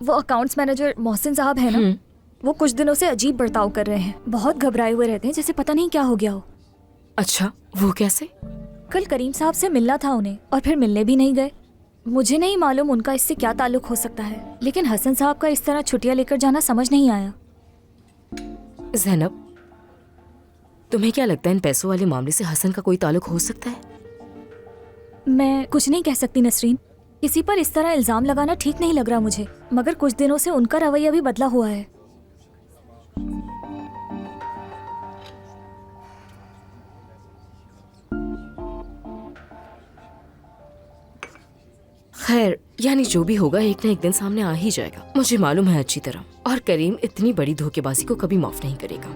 वो accounts manager Mohsin साहब है ना, वो कुछ दिनों से अजीब बर्ताव कर रहे हैं। बहुत घबराए हुए रहते हैं, जैसे पता नहीं क्या हो गया हो। अच्छा, वो कैसे? कल करीम साहब से मिलना था उन्हें और फिर मिलने भी नहीं गए। मुझे नहीं मालूम उनका इससे क्या ताल्लुक हो सकता है, लेकिन हसन साहब का इस तरह छुट्टियां लेकर जाना समझ नहीं आया। ज़ैनब, तुम्हें क्या लगता है इन पैसों वाले मामले से हसन का कोई ताल्लुक हो सकता है? मैं कुछ नहीं कह सकती नसरीन, किसी पर इस तरह इल्जाम लगाना ठीक नहीं लग रहा मुझे, मगर कुछ दिनों से उनका रवैया भी बदला हुआ है। खैर, यानी जो भी होगा एक ना एक दिन सामने आ ही जाएगा, मुझे मालूम है अच्छी तरह। और करीम इतनी बड़ी धोखेबाजी को कभी माफ नहीं करेगा।